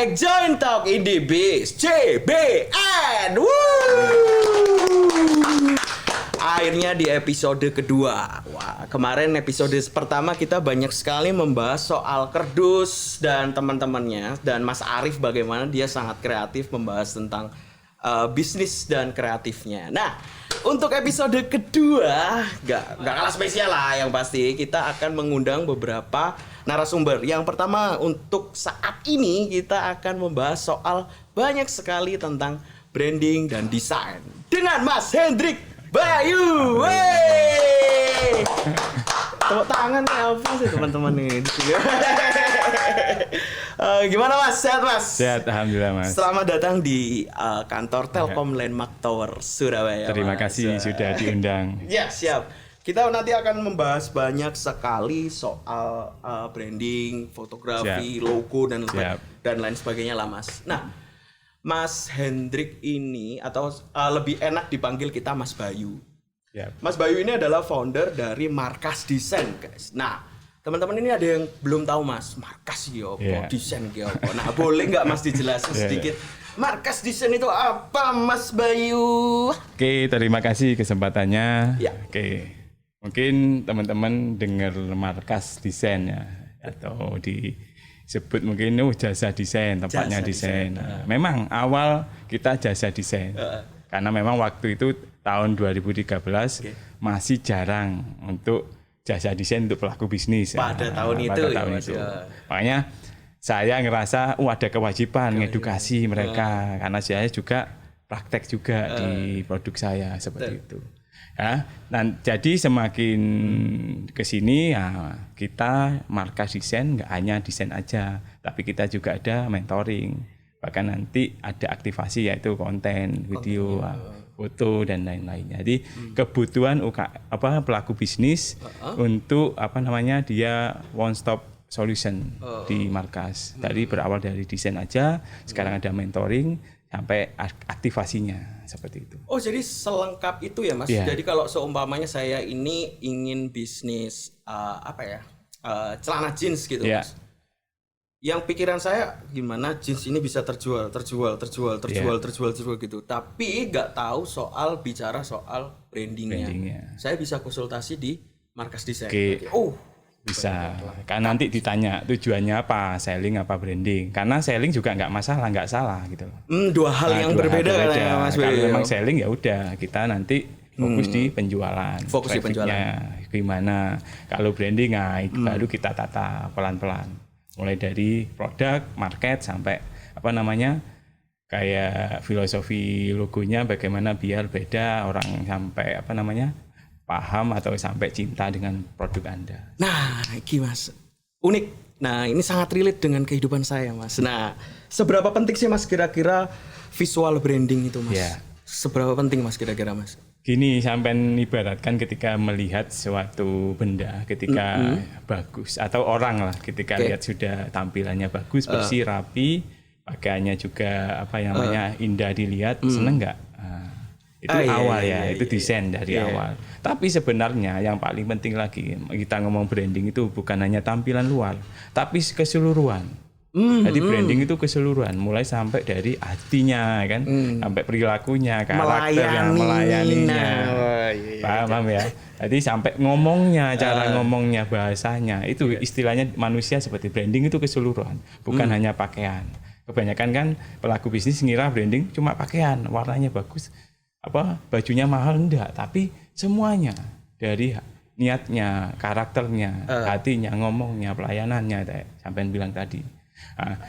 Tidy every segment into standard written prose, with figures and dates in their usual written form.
back, Join Talk Indie Biz JBN. Akhirnya di episode kedua. Wah, kemarin episode pertama kita banyak sekali membahas soal kerdus dan teman-temannya, dan Mas Arif bagaimana dia sangat kreatif membahas tentang bisnis dan kreatifnya. Nah, untuk episode kedua gak kalah spesial lah, yang pasti kita akan mengundang beberapa narasumber. Yang pertama, untuk saat ini kita akan membahas soal banyak sekali tentang branding dan desain dengan Mas Hendrik Bayu. Wey, tepuk tangan ya apa sih teman-teman ini? Gimana Mas? Sehat Mas? Sehat, alhamdulillah Mas. Selamat datang di kantor Telkom Landmark Tower Surabaya. Terima kasih sudah diundang. Ya, siap. Kita nanti akan membahas banyak sekali soal branding, fotografi, logo dan lain sebagainya lah Mas. Nah, Mas Hendrik ini atau lebih enak dipanggil kita Mas Bayu. Mas Bayu ini adalah founder dari Markas Desain, guys. Nah, teman-teman ini ada yang belum tahu Mas, Markas apa, desain apa. Nah, boleh nggak Mas dijelasin sedikit? Markas Desain itu apa, Mas Bayu? Oke, terima kasih kesempatannya. Ya. Oke, mungkin teman-teman dengar Markas Desain ya, atau disebut mungkin jasa desain, tempatnya desain. Nah, memang awal kita jasa desain. Karena memang waktu itu tahun 2013 masih jarang untuk jasa desain untuk pelaku bisnis. Pada tahun itu. Makanya saya ngerasa ada kewajiban ngedukasi mereka, karena saya juga praktek juga di produk saya seperti itu. Ya, dan jadi semakin kesini kita Markas Desain nggak hanya desain aja, tapi kita juga ada mentoring, bahkan nanti ada aktivasi yaitu konten, video, foto dan lain-lainnya. Jadi kebutuhan pelaku bisnis untuk dia one stop solution di Markas. Dari berawal dari desain aja, sekarang ada mentoring sampai aktivasinya seperti itu. Oh, jadi selengkap itu ya Mas. Jadi kalau seumpamanya saya ini ingin bisnis celana jeans gitu Mas. Yang pikiran saya gimana jeans ini bisa terjual gitu. Tapi nggak tahu bicara soal brandingnya. Saya bisa konsultasi di Markas Desain. Bisa, kan nanti ditanya tujuannya apa, selling apa branding. Karena selling juga nggak salah gitu. Dua hal yang berbeda kan ya Mas. Kalau memang selling ya udah, kita nanti fokus di penjualan. Fokus di penjualan. Gimana? Kalau branding, baru kita tata pelan-pelan. Mulai dari produk, market sampai kayak filosofi logonya bagaimana biar beda orang sampai paham atau sampai cinta dengan produk Anda. Nah, ini Mas, unik. Nah, ini sangat relate dengan kehidupan saya Mas. Nah, seberapa penting sih Mas kira-kira visual branding itu Mas? Seberapa penting Mas kira-kira Mas? Gini, sampai ibaratkan ketika melihat suatu benda, ketika bagus, atau orang lah ketika lihat sudah tampilannya bagus, bersih, rapi, pakaiannya juga indah dilihat, seneng nggak? Itu awal itu desain dari awal. Tapi sebenarnya yang paling penting lagi kita ngomong branding itu bukan hanya tampilan luar, tapi keseluruhan. Jadi branding itu keseluruhan, mulai sampai dari hatinya kan, sampai perilakunya, karakternya, melayaninya. Paham ya? Jadi sampai ngomongnya, cara ngomongnya, bahasanya, itu istilahnya manusia seperti branding itu keseluruhan, bukan hanya pakaian. Kebanyakan kan pelaku bisnis ngira branding cuma pakaian, warnanya bagus, bajunya mahal, enggak, tapi semuanya dari niatnya, karakternya, hatinya, ngomongnya, pelayanannya, sampai bilang tadi.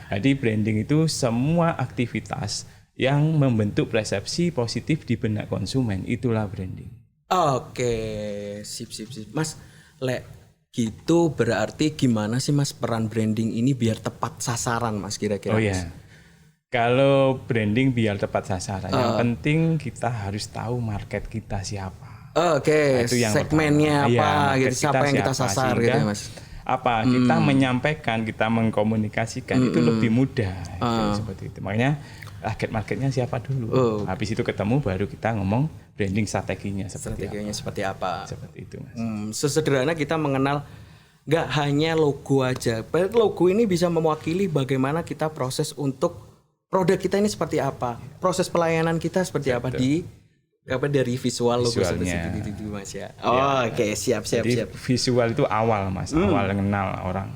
Jadi branding itu semua aktivitas yang membentuk persepsi positif di benak konsumen, itulah branding. Oke, sip. Mas, gitu berarti gimana sih Mas peran branding ini biar tepat sasaran Mas kira-kira? Kalau branding biar tepat sasaran, yang penting kita harus tahu market kita siapa. Segmennya apa, siapa yang kita sasar gitu ya Mas. Kita menyampaikan, kita mengkomunikasikan itu lebih mudah seperti itu. Makanya target marketnya siapa dulu. Habis itu ketemu baru kita ngomong branding strateginya seperti apa. Seperti apa. Seperti itu Mas. Sesederhana kita mengenal nggak hanya logo aja. Padahal logo ini bisa mewakili bagaimana kita proses untuk produk kita ini seperti apa, proses pelayanan kita seperti apa dari visual logo seperti itu Mas ya. Oh, oke, siap. Jadi visual itu awal Mas, awal kenal orang.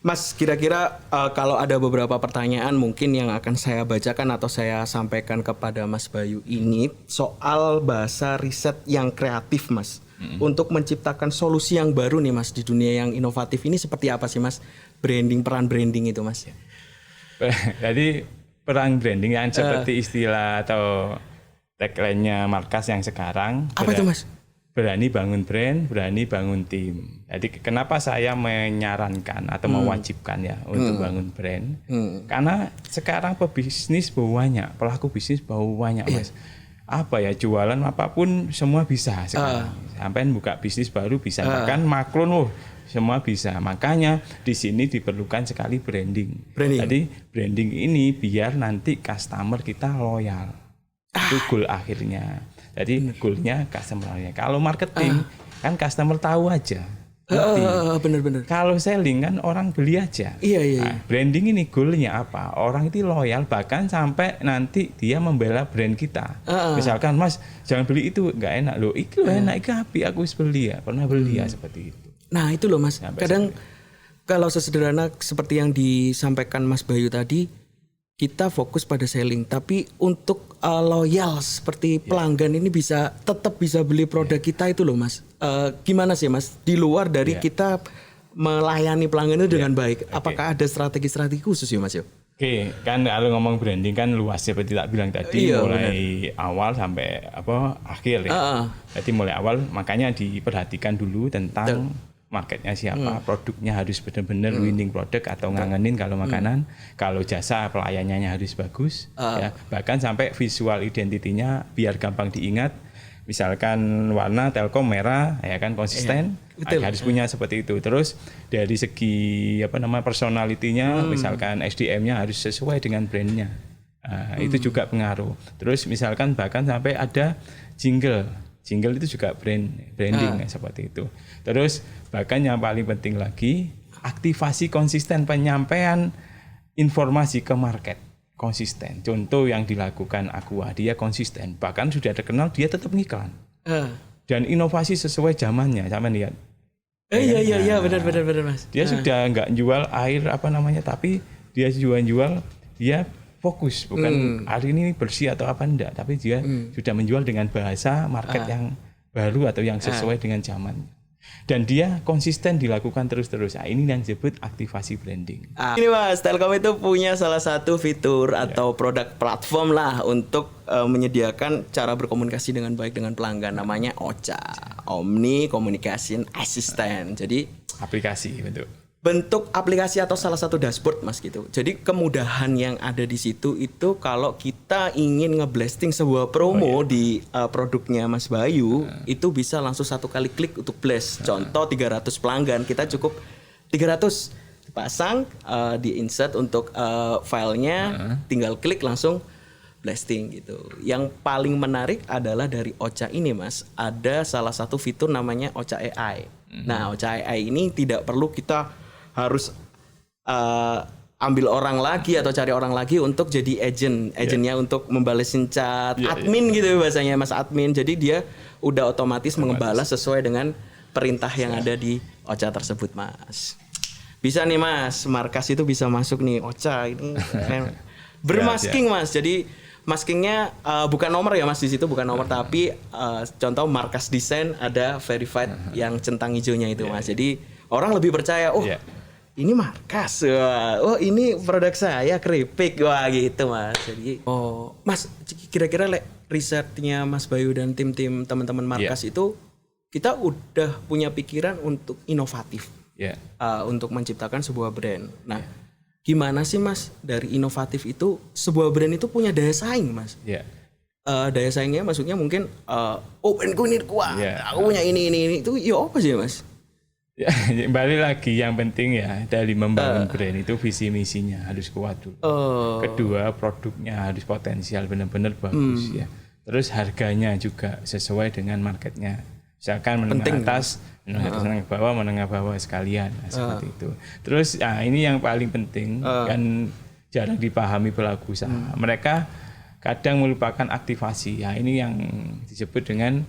Mas, kira-kira kalau ada beberapa pertanyaan mungkin yang akan saya bacakan atau saya sampaikan kepada Mas Bayu ini soal bahasa riset yang kreatif Mas. Untuk menciptakan solusi yang baru nih Mas di dunia yang inovatif ini seperti apa sih Mas? Peran branding itu Mas. Jadi peran branding yang seperti istilah atau tagline-nya markas yang sekarang. Apa itu Mas? Berani bangun brand, berani bangun tim. Jadi kenapa saya menyarankan atau mewajibkan ya untuk bangun brand? Karena sekarang pebisnis banyak, pelaku bisnis banyak Mas. Apa ya, jualan apapun semua bisa sekarang. Sampai buka bisnis baru bisa, bahkan Macron semua bisa. Makanya di sini diperlukan sekali branding. Jadi branding ini biar nanti customer kita loyal. Itu goal akhirnya. Jadi goalnya customer-nya. Kalau marketing kan customer tahu aja. Bener. Kalau selling kan orang beli aja. Iya. Nah, branding ini goalnya apa? Orang itu loyal bahkan sampai nanti dia membela brand kita. Misalkan Mas jangan beli itu, nggak enak loh. Itu enak, itu api aku beli ya. Pernah beli ya seperti itu. Nah itu loh Mas. Kadang kalau sesederhana seperti yang disampaikan Mas Bayu tadi, kita fokus pada selling, tapi untuk loyal seperti pelanggan ini tetap bisa beli produk kita itu loh Mas. Gimana sih Mas? Di luar dari kita melayani pelanggan itu dengan baik, apakah ada strategi-strategi khusus ya Mas? Oke, kan kalau ngomong branding kan luas seperti tak bilang tadi, mulai awal sampai akhir ya. Jadi mulai awal makanya diperhatikan dulu tentang marketnya siapa, produknya harus benar-benar winning product atau ngangenin kalau makanan, kalau jasa pelayanannya harus bagus, ya. Bahkan sampai visual identitinya biar gampang diingat. Misalkan warna Telkom merah, ya kan konsisten, harus punya seperti itu. Terus dari segi personalitinya, misalkan SDM-nya harus sesuai dengan brandnya, itu juga pengaruh. Terus misalkan bahkan sampai ada jingle itu juga branding seperti itu. Terus bahkan yang paling penting lagi aktivasi konsisten penyampaian informasi ke market konsisten. Contoh yang dilakukan Aqua, dia konsisten, bahkan sudah terkenal dia tetap ngiklan. Dan inovasi sesuai zamannya, sama lihat. Iya benar Mas. Dia sudah nggak jual air tapi dia jual dia fokus, bukan hari ini bersih atau apa enggak, tapi dia sudah menjual dengan bahasa market yang baru atau yang sesuai dengan zaman. Dan dia konsisten dilakukan terus-terus. Nah, ini yang disebut aktivasi branding. Ini Mas, Telkom itu punya salah satu fitur atau produk platform lah untuk menyediakan cara berkomunikasi dengan baik dengan pelanggan, namanya OCA, Omni Communication Assistant. Jadi aplikasi bentuk aplikasi atau salah satu dashboard Mas gitu. Jadi kemudahan yang ada di situ itu kalau kita ingin ngeblasting sebuah promo di produknya Mas Bayu, itu bisa langsung satu kali klik untuk blast. Contoh 300 pelanggan, kita cukup 300 pasang, di insert untuk filenya, tinggal klik langsung blasting gitu. Yang paling menarik adalah dari OCA ini Mas, ada salah satu fitur namanya OCA AI. Nah, OCA AI ini tidak perlu kita harus ambil orang lagi atau cari orang lagi untuk jadi agentnya untuk membalesin chat admin gitu bahasanya Mas admin. Jadi dia udah otomatis membalas sesuai dengan perintah yang ada di OCA tersebut Mas. Bisa nih Mas, markas itu bisa masuk nih OCA ini bermasking Mas. Jadi maskingnya bukan nomor ya Mas, di situ bukan nomor tapi contoh markas desain ada verified yang centang hijaunya itu Mas. Jadi orang lebih percaya ini markas, oh ini produk saya keripik, wah gitu Mas. Jadi Mas kira-kira risetnya Mas Bayu dan tim-tim teman-teman markas itu kita udah punya pikiran untuk inovatif, untuk menciptakan sebuah brand. Nah gimana sih Mas dari inovatif itu sebuah brand itu punya daya saing Mas? Daya saingnya maksudnya mungkin brandku ini kuat, aku punya ini itu ya apa sih Mas? Ya, balik lagi yang penting ya dari membangun brand itu visi misinya harus kuat dulu. Kedua produknya harus potensial benar-benar bagus ya. Terus harganya juga sesuai dengan marketnya. Misalkan menengah atas, menengah bawah sekalian, seperti itu. Terus ini yang paling penting kan jarang dipahami pelaku usaha. Mereka kadang melupakan aktivasi. Ya, ini yang disebut dengan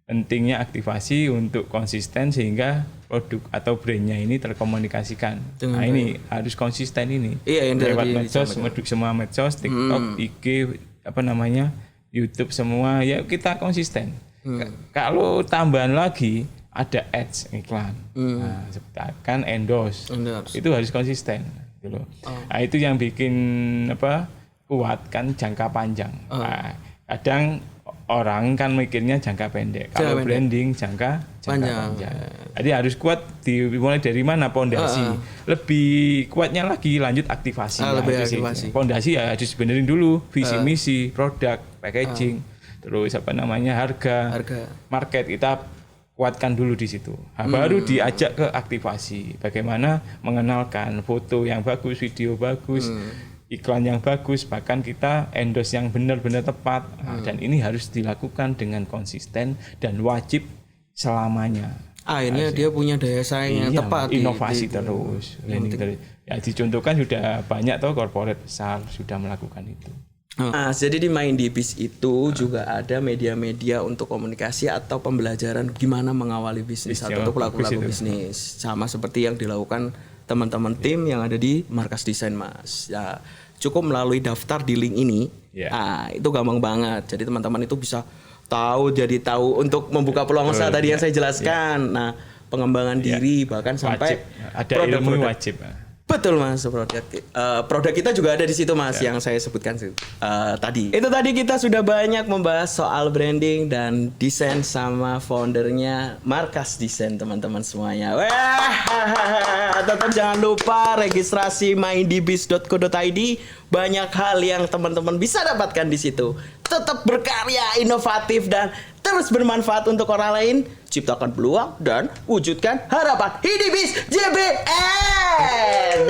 pentingnya aktivasi untuk konsisten sehingga produk atau brandnya ini terkomunikasikan. Ini harus konsisten ini. Iya, lewat medsos, semua medsos, TikTok, IG, YouTube semua, ya kita konsisten. Kalau tambahan lagi ada ads iklan, kan endorse, itu harus konsisten. Gitu loh. Nah, itu yang bikin kuat kan jangka panjang. Nah, kadang orang kan mikirnya jangka pendek. Kalau branding jangka panjang. Jadi harus kuat dimulai dari mana pondasi. Lebih kuatnya lagi lanjut aktivasi. Pondasi ya harus benerin dulu visi misi, produk, packaging, terus harga, market kita kuatkan dulu di situ. Baru diajak ke aktivasi. Bagaimana mengenalkan foto yang bagus, video bagus, iklan yang bagus, bahkan kita endorse yang benar-benar tepat. Dan ini harus dilakukan dengan konsisten dan wajib selamanya. Akhirnya dia punya daya saing yang tepat. Inovasi terus. Ya dicontohkan sudah banyak corporate besar sudah melakukan itu. Nah, jadi di Mindibiz itu juga ada media-media untuk komunikasi atau pembelajaran gimana mengawali bisnis atau pelaku-pelaku bisnis. Sama seperti yang dilakukan teman-teman tim yang ada di Markas Desain Mas. Ya, cukup melalui daftar di link ini. Nah, itu gampang banget. Jadi teman-teman itu bisa tahu untuk membuka peluang usaha tadi yang saya jelaskan. Nah, pengembangan diri bahkan sampai ada ilmu wajib. Betul Mas, produk kita juga ada di situ Mas yang saya sebutkan tadi. Itu tadi kita sudah banyak membahas soal branding dan desain sama foundernya Markas Desain teman-teman semuanya. Tetap jangan lupa registrasi mindibiz.co.id. Banyak hal yang teman-teman bisa dapatkan di situ. Tetap berkarya, inovatif dan terus bermanfaat untuk orang lain. Ciptakan peluang dan wujudkan harapan. Mindibiz JBN.